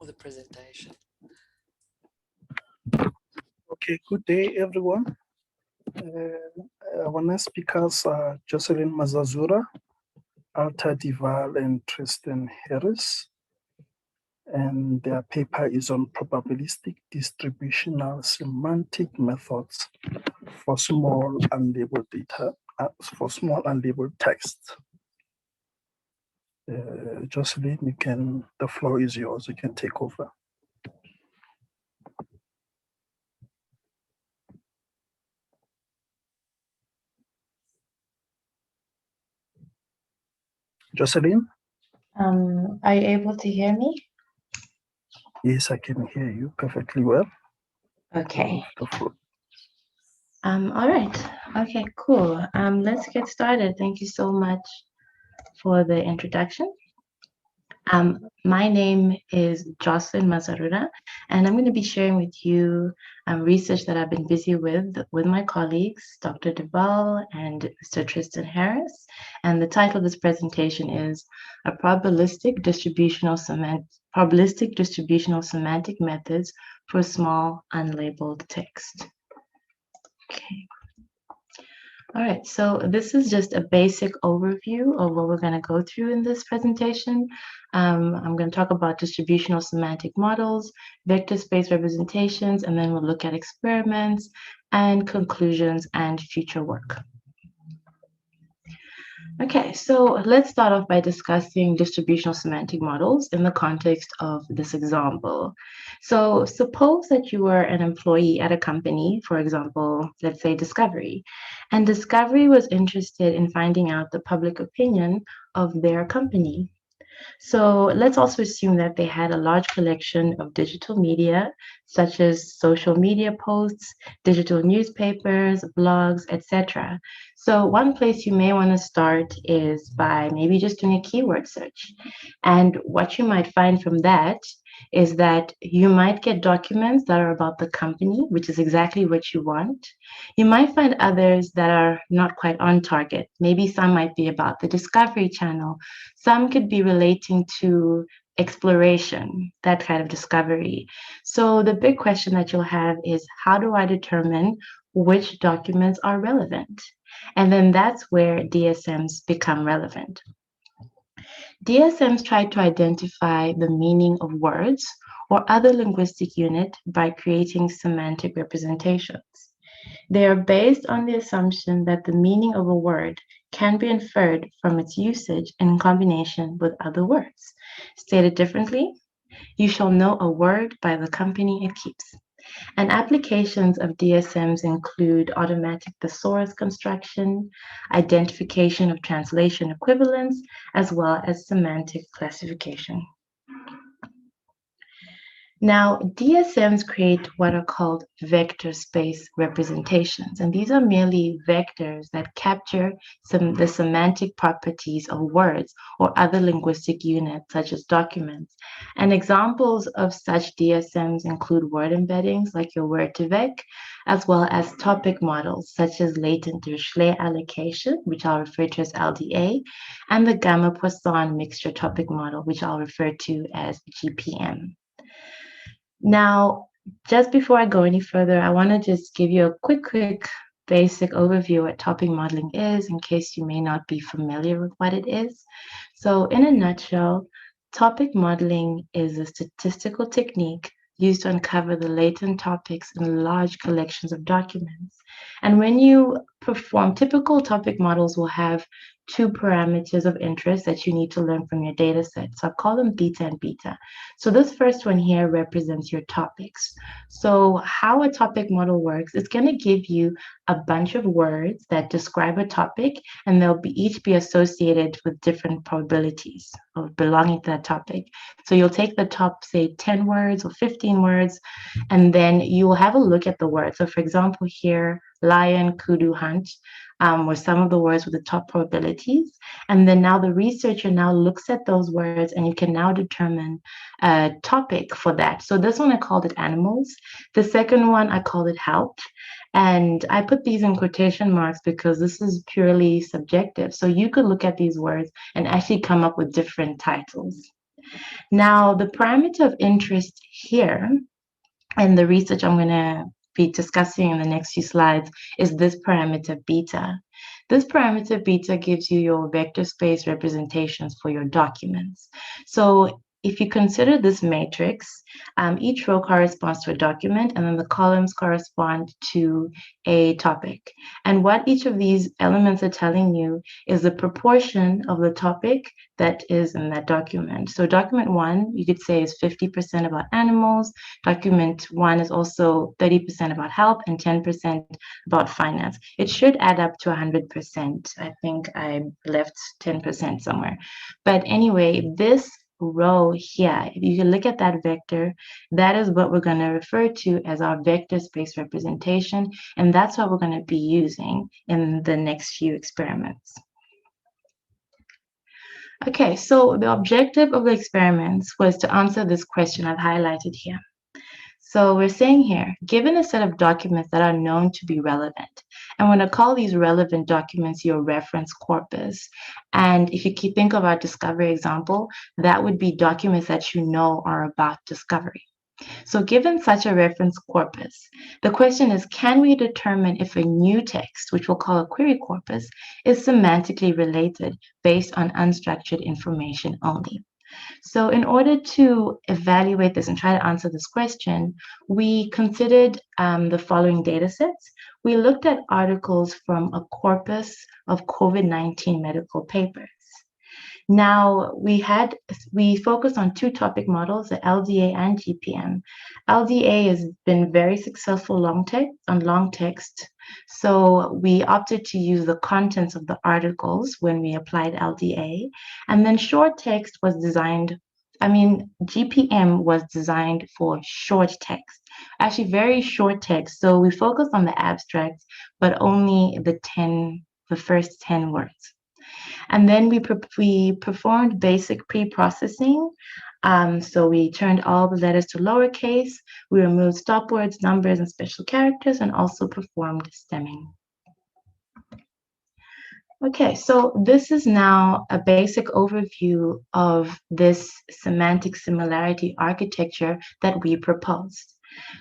the presentation. Okay, good day, everyone. Our next speakers are Jocelyn Mazarura, Alta, Waal, and Tristan Harris. And their paper is on probabilistic distributional semantic methods for small unlabeled data, for small unlabeled text. Jocelyn, the floor is yours. You can take over. Jocelyn? Are you able to hear me? Yes, I can hear you perfectly well. Okay. The floor. All right. Okay, cool. Let's get started. Thank you so much for the introduction. My name is Jocelyn Mazarura, and I'm going to be sharing with you research that I've been busy with my colleagues, Dr. Waal and Mr. Tristan Harris. And the title of this presentation is a probabilistic distributional semantic methods for small unlabeled text. Okay. All right, so this is just a basic overview of what we're going to go through in this presentation. I'm going to talk about distributional semantic models, vector space representations, and then we'll look at experiments and conclusions and future work. Okay, so let's start off by discussing distributional semantic models in the context of this example. So suppose that you were an employee at a company, for example, let's say Discovery, and Discovery was interested in finding out the public opinion of their company. So let's also assume that they had a large collection of digital media, such as social media posts, digital newspapers, blogs, etc. So one place you may want to start is by maybe just doing a keyword search. And what you might find from that is that you might get documents that are about the company, which is exactly what you want. You might find others that are not quite on target. Maybe some might be about the Discovery Channel. Some could be relating to exploration, that kind of discovery. So the big question that you'll have is, how do I determine which documents are relevant? And then that's where DSMs become relevant. DSMs try to identify the meaning of words or other linguistic unit by creating semantic representations. They are based on the assumption that the meaning of a word can be inferred from its usage in combination with other words. Stated differently, you shall know a word by the company it keeps. And applications of DSMs include automatic thesaurus construction, identification of translation equivalence, as well as semantic classification. Now, DSMs create what are called vector space representations, and these are merely vectors that capture the semantic properties of words or other linguistic units, such as documents. And examples of such DSMs include word embeddings, like your word2vec, as well as topic models, such as latent Dirichlet allocation, which I'll refer to as LDA, and the Gamma-Poisson mixture topic model, which I'll refer to as GPM. Now, just before I go any further, I want to just give you a quick basic overview of what topic modeling is, in case you may not be familiar with what it is. So in a nutshell, topic modeling is a statistical technique used to uncover the latent topics in large collections of documents. And when you perform, typical topic models will have two parameters of interest that you need to learn from your data set. So I call them theta and beta. So this first one here represents your topics. So how a topic model works, it's going to give you a bunch of words that describe a topic, and they'll each be associated with different probabilities of belonging to that topic. So you'll take the top, say, 10 words or 15 words, and then you will have a look at the words. So for example, here, lion, kudu, hunt, were some of the words with the top probabilities. And then now the researcher now looks at those words, and you can now determine a topic for that. So this one, I called it animals. The second one, I called it help. And I put these in quotation marks because this is purely subjective. So you could look at these words and actually come up with different titles. Now, the parameter of interest here, and the research I'm going to be discussing in the next few slides, is this parameter beta. This parameter beta gives you your vector space representations for your documents. So if you consider this matrix, each row corresponds to a document, and then the columns correspond to a topic. And what each of these elements are telling you is the proportion of the topic that is in that document. So document 1, you could say, is 50% about animals. Document 1 is also 30% about health and 10% about finance. It should add up to 100%. I think I left 10% somewhere. But anyway, this row here, if you can look at that vector, that is what we're going to refer to as our vector space representation, and that's what we're going to be using in the next few experiments. Okay, so the objective of the experiments was to answer this question I've highlighted here. So we're saying here, given a set of documents that are known to be relevant, and we're going to call these relevant documents your reference corpus. And if you think of our discovery example, that would be documents that you know are about discovery. So given such a reference corpus, the question is, can we determine if a new text, which we'll call a query corpus, is semantically related based on unstructured information only? So in order to evaluate this and try to answer this question, we considered the following data sets. We looked at articles from a corpus of COVID-19 medical papers. Now, we focused on 2 topic models, the LDA and GPM. LDA has been very successful on long text. So we opted to use the contents of the articles when we applied LDA. And then short text was designed, GPM was designed for short text, actually very short text. So we focused on the abstracts, but only the first 10 words. And then we performed basic pre-processing. So we turned all the letters to lowercase. We removed stop words, numbers, and special characters, and also performed stemming. Okay, so this is now a basic overview of this semantic similarity architecture that we proposed.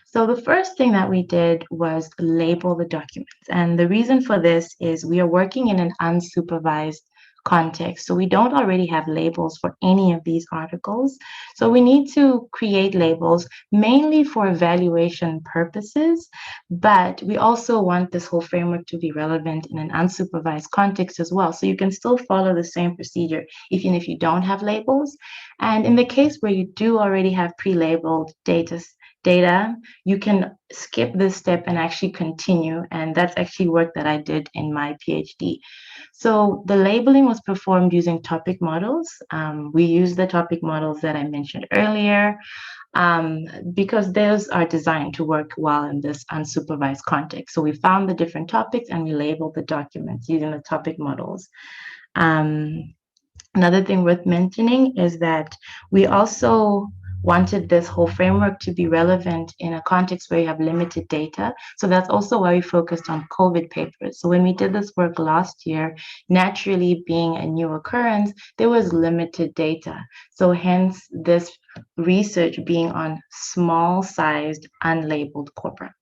So the first thing that we did was label the documents. And the reason for this is we are working in an unsupervised context. So we don't already have labels for any of these articles. So we need to create labels mainly for evaluation purposes, but we also want this whole framework to be relevant in an unsupervised context as well. So you can still follow the same procedure even if you don't have labels. And in the case where you do already have pre-labeled data, you can skip this step and actually continue. And that's actually work that I did in my PhD. So the labeling was performed using topic models. We used the topic models that I mentioned earlier because those are designed to work well in this unsupervised context. So we found the different topics and we labeled the documents using the topic models. Another thing worth mentioning is that we also wanted this whole framework to be relevant in a context where you have limited data. So that's also why we focused on COVID papers. So when we did this work last year, naturally being a new occurrence, there was limited data. So hence this research being on small-sized, unlabeled corpora.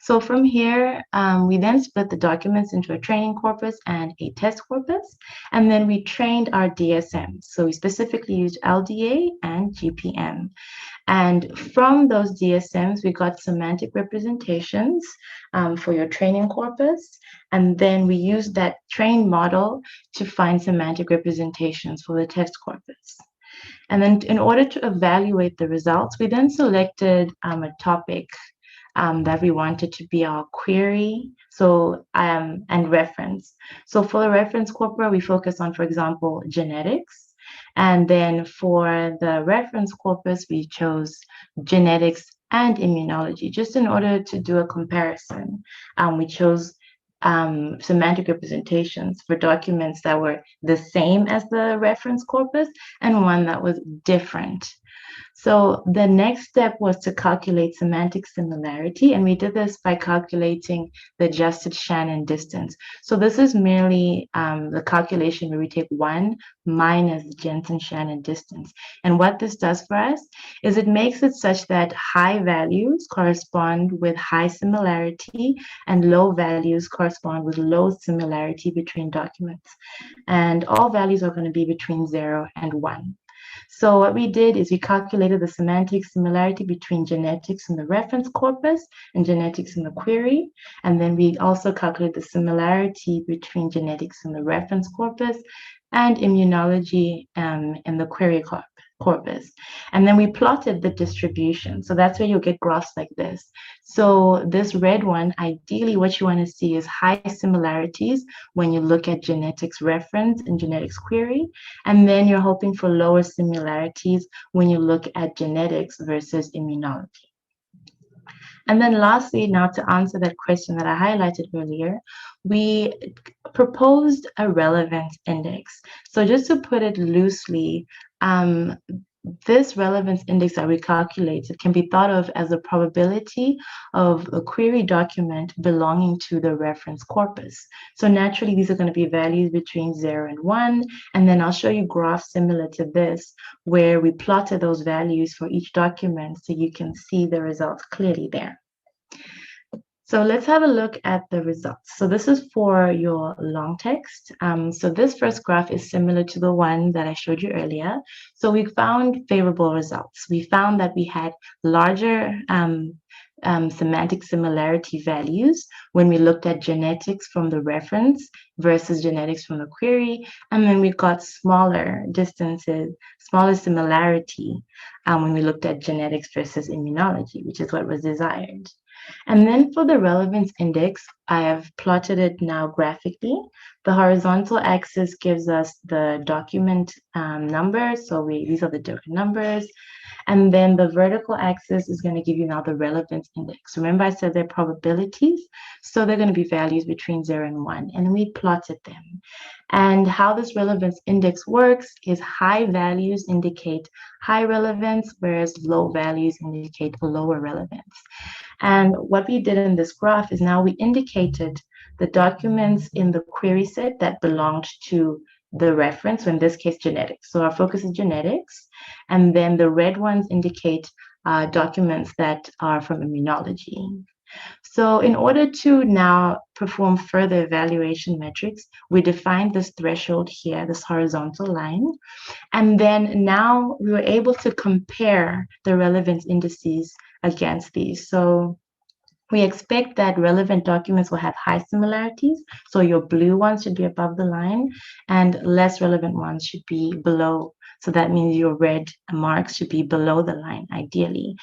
So from here, we then split the documents into a training corpus and a test corpus, and then we trained our DSMs. So we specifically used LDA and GPM. And from those DSMs, we got semantic representations for your training corpus. And then we used that trained model to find semantic representations for the test corpus. And then in order to evaluate the results, we then selected a topic that we wanted to be our query, and reference. So for the reference corpora, we focus on, for example, genetics. And then for the reference corpus, we chose genetics and immunology, just in order to do a comparison. We chose semantic representations for documents that were the same as the reference corpus and one that was different. So the next step was to calculate semantic similarity, and we did this by calculating the adjusted Shannon distance. So this is merely the calculation where we take 1 minus the Jensen-Shannon distance. And what this does for us is it makes it such that high values correspond with high similarity and low values correspond with low similarity between documents. And all values are going to be between 0 and 1. So what we did is we calculated the semantic similarity between genetics in the reference corpus and genetics in the query. And then we also calculated the similarity between genetics in the reference corpus and immunology in the query corpus. And then we plotted the distribution. So that's where you'll get graphs like this. So this red one, ideally what you want to see is high similarities when you look at genetics reference and genetics query. And then you're hoping for lower similarities when you look at genetics versus immunology. And then lastly, now to answer that question that I highlighted earlier, we proposed a relevance index. So just to put it loosely, this relevance index that we calculated can be thought of as the probability of a query document belonging to the reference corpus. So naturally, these are going to be values between 0 and 1. And then I'll show you graphs similar to this, where we plotted those values for each document so you can see the results clearly there. So let's have a look at the results. So this is for your long text. So this first graph is similar to the one that I showed you earlier. So we found favorable results. We found that we had larger semantic similarity values when we looked at genetics from the reference versus genetics from the query. And then we got smaller distances, smaller similarity when we looked at genetics versus immunology, which is what was desired. And then for the relevance index, I have plotted it now graphically. The horizontal axis gives us the document numbers. So these are the different numbers. And then the vertical axis is going to give you now the relevance index. Remember, I said they're probabilities. So they're going to be values between 0 and 1. And we plotted them. And how this relevance index works is high values indicate high relevance, whereas low values indicate lower relevance. And what we did in this graph is now we indicated the documents in the query set that belonged to the reference, so in this case, genetics. So our focus is genetics. And then the red ones indicate documents that are from immunology. So in order to now perform further evaluation metrics, we defined this threshold here, this horizontal line. And then now we were able to compare the relevance indices against these. So we expect that relevant documents will have high similarities. So your blue ones should be above the line and less relevant ones should be below. So that means your red marks should be below the line, ideally.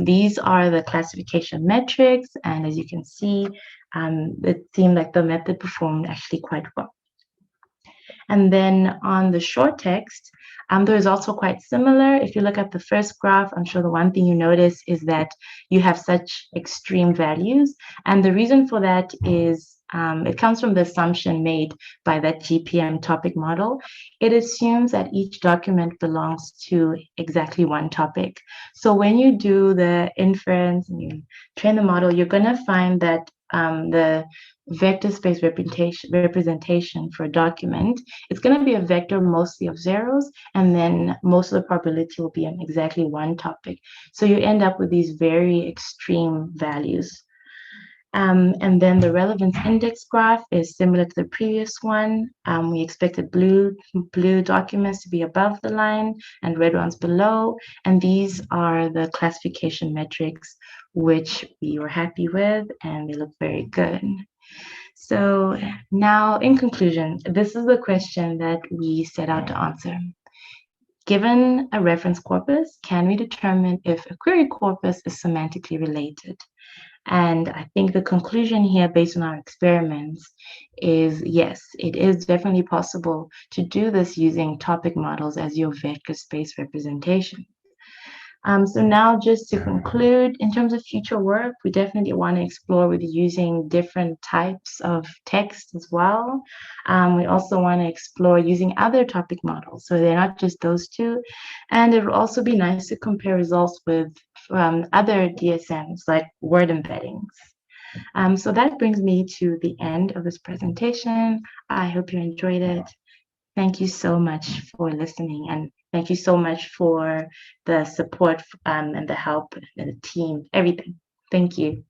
These are the classification metrics. And as you can see, it seemed like the method performed actually quite well. And then on the short text, there is also quite similar. If you look at the first graph, I'm sure the one thing you notice is that you have such extreme values. And the reason for that is it comes from the assumption made by that GPM topic model. It assumes that each document belongs to exactly one topic. So when you do the inference and you train the model, you're going to find that the vector space representation for a document, it's going to be a vector mostly of zeros, and then most of the probability will be on exactly one topic. So you end up with these very extreme values. And then the relevance index graph is similar to the previous one. We expected blue documents to be above the line and red ones below. And these are the classification metrics which we were happy with, and they look very good. So now, in conclusion, this is the question that we set out to answer. Given a reference corpus, can we determine if a query corpus is semantically related? And I think the conclusion here, based on our experiments, is yes, it is definitely possible to do this using topic models as your vector space representation. So now just to conclude, in terms of future work, we definitely want to explore with using different types of text as well. We also want to explore using other topic models, so they're not just those two. And it will also be nice to compare results with other DSMs like word embeddings. So that brings me to the end of this presentation. I hope you enjoyed it. Thank you so much for listening, and thank you so much for the support and the help and the team, everything. Thank you.